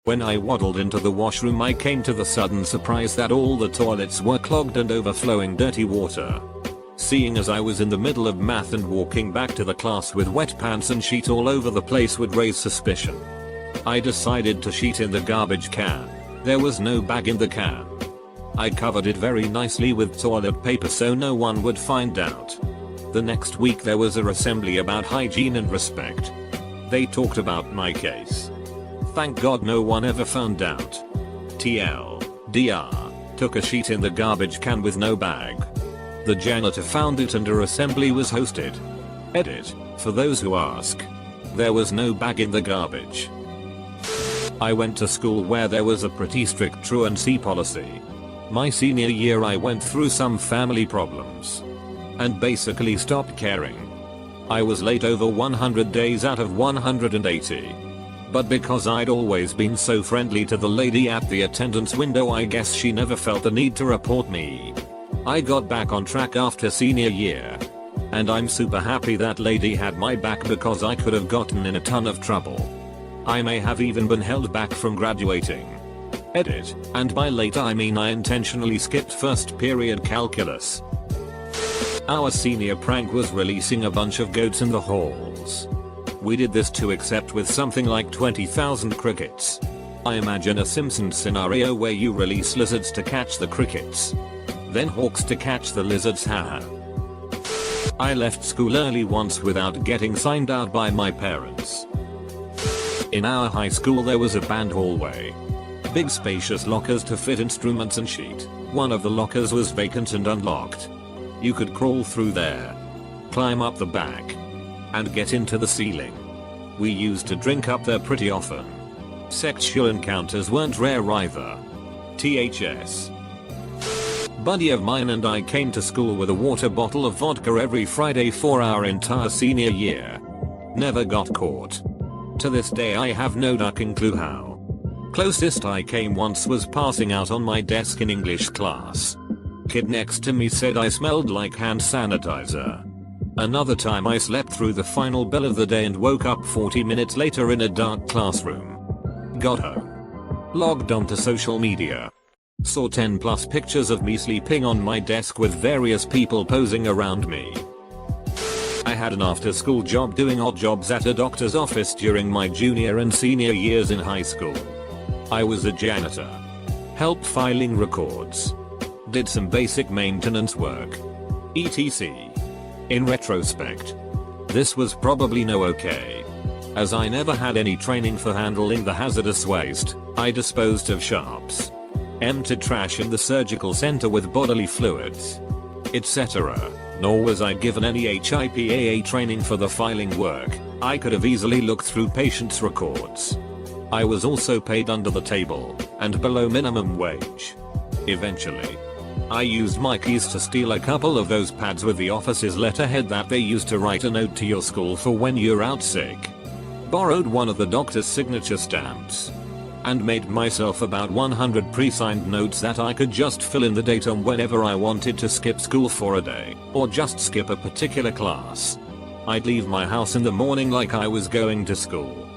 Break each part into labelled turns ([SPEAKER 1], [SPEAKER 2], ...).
[SPEAKER 1] When I waddled into the washroom, I came to the sudden surprise that all the toilets were clogged and overflowing dirty water. Seeing as I was in the middle of math and walking back to the class with wet pants and sheet all over the place would raise suspicion. I decided to sheet in the garbage can. There was no bag in the can. I covered it very nicely with toilet paper so no one would find out. The next week there was a assembly about hygiene and respect. They talked about my case. Thank God no one ever found out. TLDR, took a sheet in the garbage can with no bag. The janitor found it and a assembly was hosted. Edit, for those who ask. There was no bag in the garbage. I went to school where there was a pretty strict truancy policy. My senior year I went through some family problems. And basically stopped caring. I was late over 100 days out of 180. But because I'd always been so friendly to the lady at the attendance window, I guess she never felt the need to report me. I got back on track after senior year. And I'm super happy that lady had my back because I could have gotten in a ton of trouble. I may have even been held back from graduating. Edit, and by late I mean I intentionally skipped first period calculus. Our senior prank was releasing a bunch of goats in the halls. We did this too, except with something like 20,000 crickets. I imagine a Simpsons scenario where you release lizards to catch the crickets. Then hawks to catch the lizards, haha. I left school early once without getting signed out by my parents. In our high school there was a band hallway. Big spacious lockers to fit instruments and sheet. One of the lockers was vacant and unlocked. You could crawl through there, climb up the back, and get into the ceiling. We used to drink up there pretty often. Sexual encounters weren't rare either. THS. Buddy of mine and I came to school with a water bottle of vodka every Friday for our entire senior year. Never got caught. To this day I have no ducking clue how. Closest I came once was passing out on my desk in English class. Kid next to me said I smelled like hand sanitizer. Another time I slept through the final bell of the day and woke up 40 minutes later in a dark classroom. Got home. Logged onto social media. Saw 10 plus pictures of me sleeping on my desk with various people posing around me. I had an after school job doing odd jobs at a doctor's office during my junior and senior years in high school. I was a janitor. Helped filing records. Did some basic maintenance work. etc. In retrospect, this was probably no okay. As I never had any training for handling the hazardous waste, I disposed of sharps, emptied trash in the surgical center with bodily fluids, etc. Nor was I given any HIPAA training for the filing work. I could have easily looked through patients' records. I was also paid under the table and below minimum wage. Eventually, I used my keys to steal a couple of those pads with the office's letterhead that they used to write a note to your school for when you're out sick. Borrowed one of the doctor's signature stamps. And made myself about 100 pre-signed notes that I could just fill in the date on whenever I wanted to skip school for a day, or just skip a particular class. I'd leave my house in the morning like I was going to school.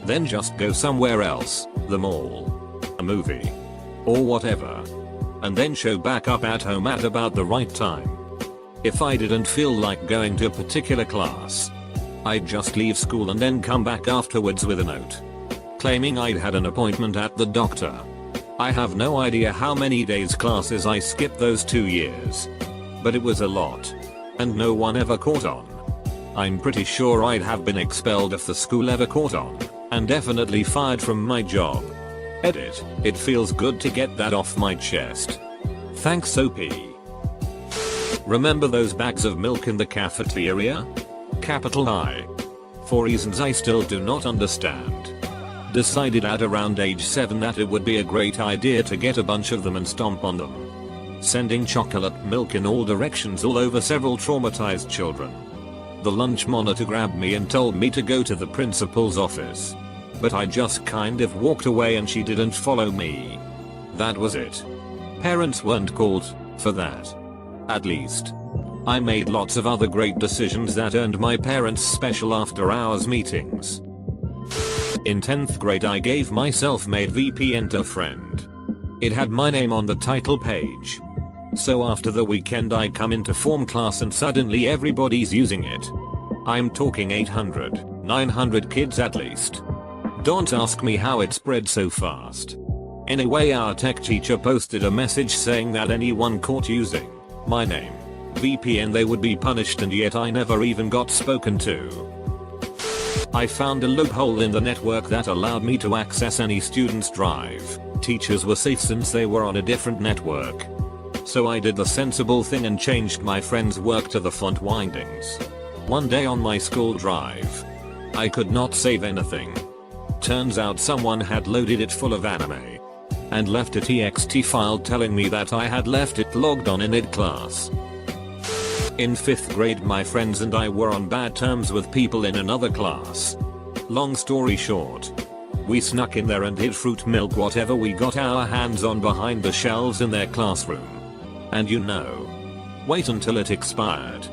[SPEAKER 1] Then just go somewhere else, the mall, a movie, or whatever. And then show back up at home at about the right time. If I didn't feel like going to a particular class, I'd just leave school and then come back afterwards with a note, claiming I'd had an appointment at the doctor. I have no idea how many days classes I skipped those 2 years. But it was a lot. And no one ever caught on. I'm pretty sure I'd have been expelled if the school ever caught on, and definitely fired from my job. Edit, it feels good to get that off my chest. Thanks OP. Remember those bags of milk in the cafeteria? Capital I. For reasons I still do not understand. Decided at around age 7 that it would be a great idea to get a bunch of them and stomp on them. Sending chocolate milk in all directions all over several traumatized children. The lunch monitor grabbed me and told me to go to the principal's office. But I just kind of walked away and she didn't follow me. That was it. Parents weren't called for that. At least. I made lots of other great decisions that earned my parents special after hours meetings. In 10th grade I gave my self-made VPN to a friend. It had my name on the title page. So after the weekend I come into form class and suddenly everybody's using it. I'm talking 800, 900 kids at least. Don't ask me how it spread so fast. Anyway, our tech teacher posted a message saying that anyone caught using my name, VPN, they would be punished, and yet I never even got spoken to. I found a loophole in the network that allowed me to access any student's drive. Teachers were safe since they were on a different network. So I did the sensible thing and changed my friend's work to the font windings. One day on my school drive, I could not save anything. Turns out someone had loaded it full of anime and left a TXT file telling me that I had left it logged on in id class. In 5th grade my friends and I were on bad terms with people in another class. Long story short, we snuck in there and hid fruit, milk, whatever we got our hands on behind the shelves in their classroom. And wait until it expired.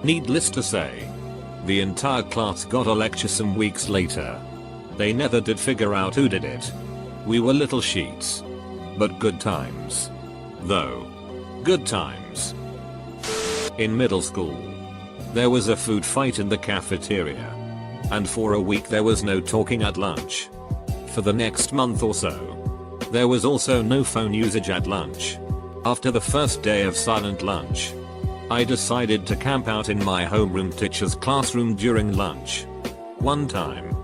[SPEAKER 1] Needless to say, the entire class got a lecture some weeks later. They never did figure out who did it. We were little sheets. But good times. Though. Good times. In middle school, there was a food fight in the cafeteria. And for a week there was no talking at lunch. For the next month or so, there was also no phone usage at lunch. After the first day of silent lunch, I decided to camp out in my homeroom teacher's classroom during lunch. One time,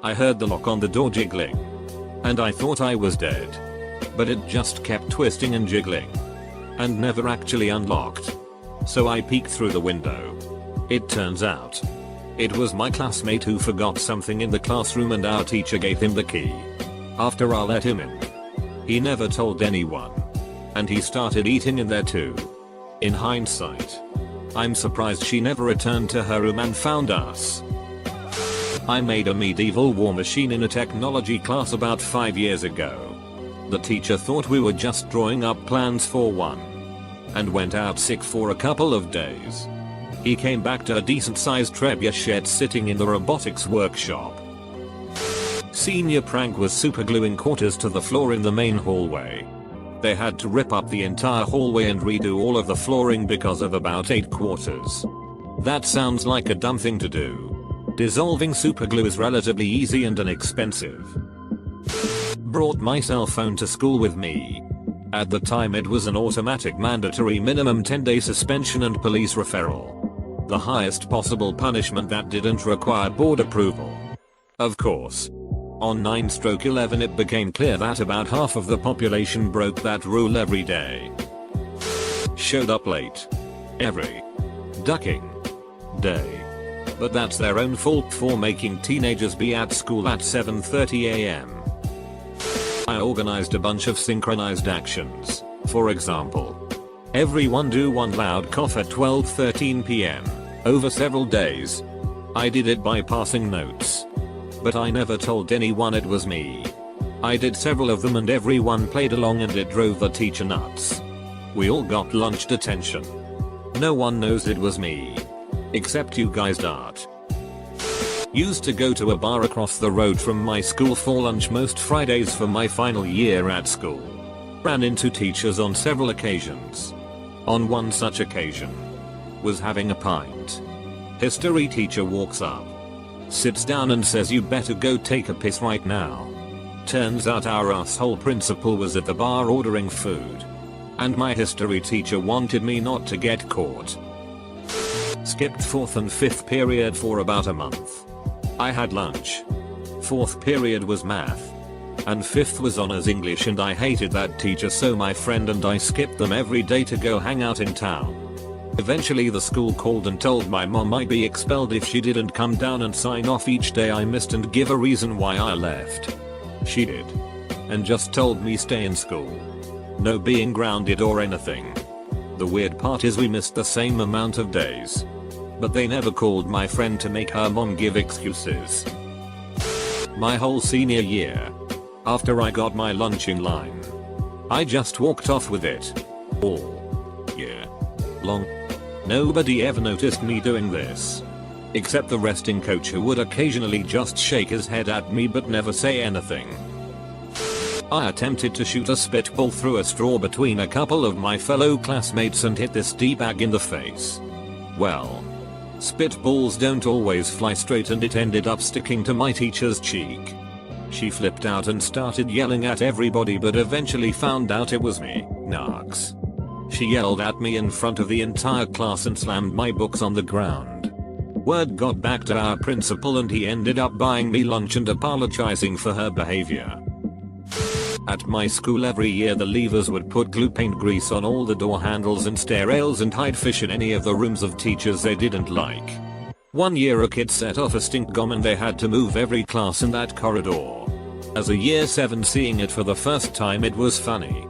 [SPEAKER 1] I heard the lock on the door jiggling, and I thought I was dead. But it just kept twisting and jiggling, and never actually unlocked. So I peeked through the window. It turns out, it was my classmate who forgot something in the classroom and our teacher gave him the key. After I let him in, he never told anyone. And he started eating in there too. In hindsight, I'm surprised she never returned to her room and found us. I made a medieval war machine in a technology class about 5 years ago. The teacher thought we were just drawing up plans for one, and went out sick for a couple of days. He came back to a decent sized trebuchet sitting in the robotics workshop. Senior prank was supergluing quarters to the floor in the main hallway. They had to rip up the entire hallway and redo all of the flooring because of about 8 quarters. That sounds like a dumb thing to do. Dissolving superglue is relatively easy and inexpensive. Brought my cell phone to school with me. At the time it was an automatic mandatory minimum 10-day suspension and police referral. The highest possible punishment that didn't require board approval. Of course. On 9/11 it became clear that about half of the population broke that rule every day. Showed up late. Every ducking day. But that's their own fault for making teenagers be at school at 7:30 AM. I organized a bunch of synchronized actions. For example, everyone do one loud cough at 12:13 PM. Over several days. I did it by passing notes. But I never told anyone it was me. I did several of them and everyone played along and it drove the teacher nuts. We all got lunch detention. No one knows it was me. Except you guys. Used to go to a bar across the road from my school for lunch most Fridays for my final year at school. Ran into teachers on several occasions. On one such occasion, was having a pint. History teacher walks up, sits down and says, "You better go take a piss right now." Turns out our asshole principal was at the bar ordering food. And my history teacher wanted me not to get caught. Skipped 4th and 5th period for about a month. I had lunch. 4th period was math. And 5th was honors English and I hated that teacher, so my friend and I skipped them every day to go hang out in town. Eventually the school called and told my mom I'd be expelled if she didn't come down and sign off each day I missed and give a reason why I left. She did. And just told me stay in school. No being grounded or anything. The weird part is we missed the same amount of days. But they never called my friend to make her mom give excuses. My whole senior year, after I got my lunch in line, I just walked off with it. All year long. Nobody ever noticed me doing this. Except the resting coach, who would occasionally just shake his head at me but never say anything. I attempted to shoot a spitball through a straw between a couple of my fellow classmates and hit this D-bag in the face. Well, spitballs don't always fly straight, and it ended up sticking to my teacher's cheek. She flipped out and started yelling at everybody, but eventually found out it was me. Narks. She yelled at me in front of the entire class and slammed my books on the ground. Word got back to our principal and he ended up buying me lunch and apologizing for her behavior. At my school every year the leavers would put glue paint grease on all the door handles and stair rails and hide fish in any of the rooms of teachers they didn't like. One year a kid set off a stink bomb and they had to move every class in that corridor. As a year 7 seeing it for the first time, it was funny.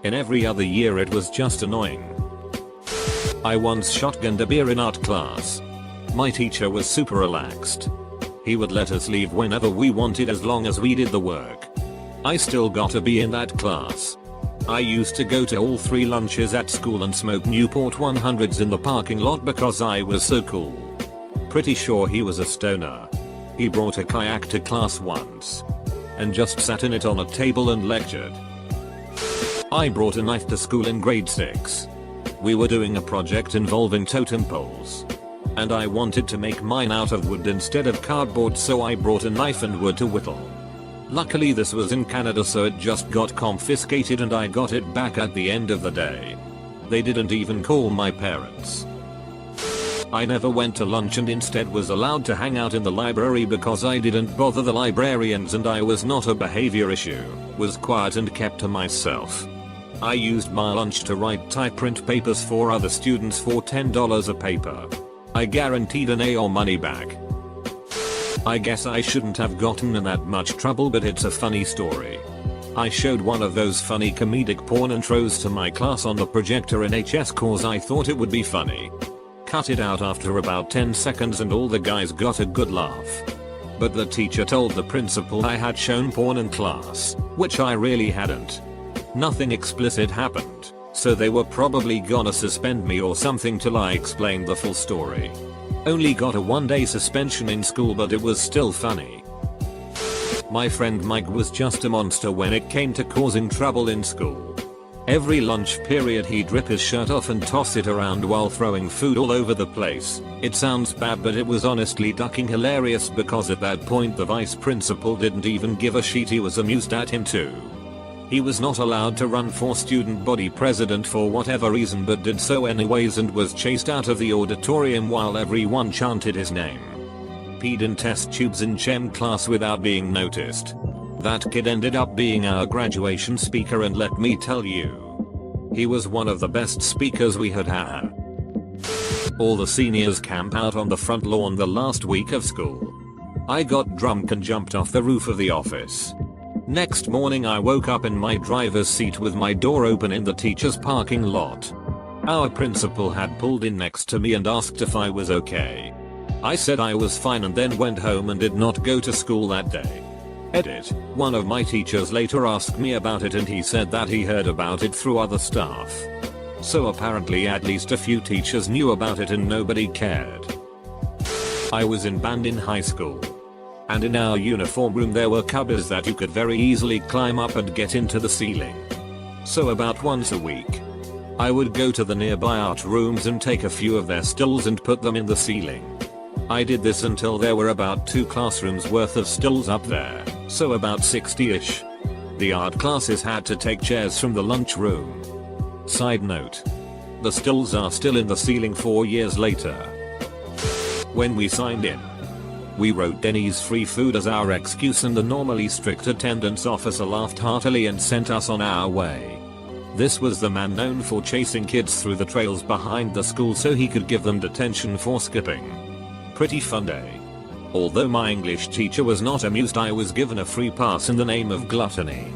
[SPEAKER 1] In every other year it was just annoying. I once shotgunned a beer in art class. My teacher was super relaxed. He would let us leave whenever we wanted as long as we did the work. I still got a B in that class. I used to go to all 3 lunches at school and smoke Newport 100s in the parking lot because I was so cool. Pretty sure he was a stoner. He brought a kayak to class once and just sat in it on a table and lectured. I brought a knife to school in grade 6. We were doing a project involving totem poles, and I wanted to make mine out of wood instead of cardboard, so I brought a knife and wood to whittle. Luckily this was in Canada, so it just got confiscated and I got it back at the end of the day. They didn't even call my parents. I never went to lunch and instead was allowed to hang out in the library because I didn't bother the librarians and I was not a behavior issue, was quiet and kept to myself. I used my lunch to write typeprint papers for other students for $10 a paper. I guaranteed an A or money back. I guess I shouldn't have gotten in that much trouble, but it's a funny story. I showed one of those funny comedic porn intros to my class on the projector in HS cause I thought it would be funny. Cut it out after about 10 seconds and all the guys got a good laugh. But the teacher told the principal I had shown porn in class, which I really hadn't. Nothing explicit happened, so they were probably gonna suspend me or something till I explained the full story. Only got a 1-day suspension in school, but it was still funny. My friend Mike was just a monster when it came to causing trouble in school. Every lunch period he'd rip his shirt off and toss it around while throwing food all over the place. It sounds bad, but it was honestly ducking hilarious because at that point the vice principal didn't even give a shit. He was amused at him too. He was not allowed to run for student body president for whatever reason, but did so anyways and was chased out of the auditorium while everyone chanted his name. Peed in test tubes in chem class without being noticed. That kid ended up being our graduation speaker, and let me tell you, he was one of the best speakers we had had. All the seniors camp out on the front lawn the last week of school. I got drunk and jumped off the roof of the office. Next morning I woke up in my driver's seat with my door open in the teacher's parking lot. Our principal had pulled in next to me and asked if I was okay. I said I was fine and then went home and did not go to school that day. Edit. One of my teachers later asked me about it and he said that he heard about it through other staff. So apparently at least a few teachers knew about it and nobody cared. I was in band in high school. And in our uniform room there were cupboards that you could very easily climb up and get into the ceiling. So about once a week, I would go to the nearby art rooms and take a few of their stills and put them in the ceiling. I did this until there were about 2 classrooms worth of stills up there, so about 60ish. The art classes had to take chairs from the lunchroom. Side note, the stills are still in the ceiling 4 years later. When we signed in, we wrote Denny's free food as our excuse and the normally strict attendance officer laughed heartily and sent us on our way. This was the man known for chasing kids through the trails behind the school so he could give them detention for skipping. Pretty fun day. Although my English teacher was not amused, I was given a free pass in the name of gluttony.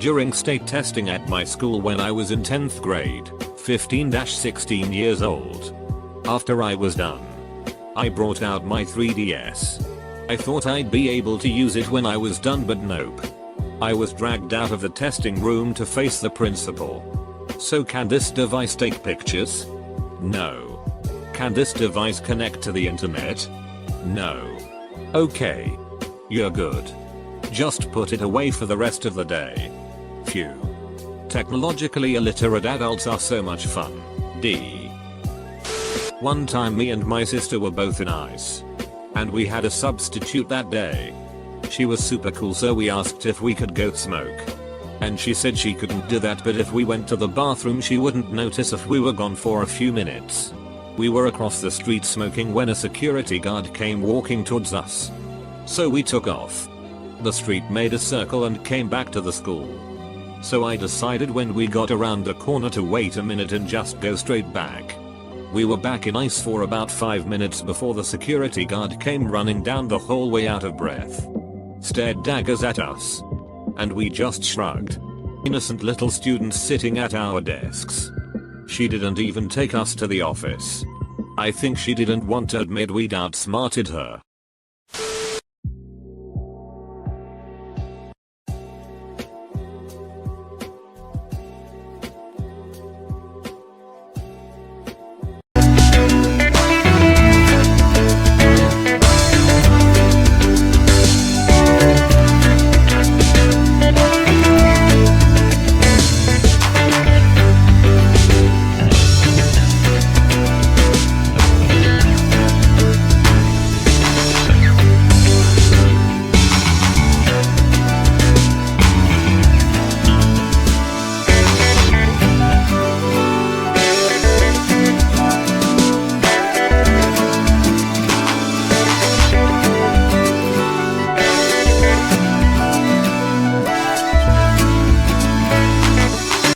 [SPEAKER 1] During state testing at my school when I was in 10th grade, 15-16 years old. After I was done, I brought out my 3DS. I thought I'd be able to use it when I was done, but nope. I was dragged out of the testing room to face the principal. So can this device take pictures? No. Can this device connect to the internet? No. Okay. You're good. Just put it away for the rest of the day. Phew. Technologically illiterate adults are so much fun. D. One time me and my sister were both in ice. And we had a substitute that day. She was super cool, so we asked if we could go smoke. And she said she couldn't do that, but if we went to the bathroom she wouldn't notice if we were gone for a few minutes. We were across the street smoking when a security guard came walking towards us. So we took off. The street made a circle and came back to the school. So I decided when we got around the corner to wait a minute and just go straight back. We were back in ice for about 5 minutes before the security guard came running down the hallway out of breath. Stared daggers at us. And we just shrugged. Innocent little students sitting at our desks. She didn't even take us to the office. I think she didn't want to admit we'd outsmarted her.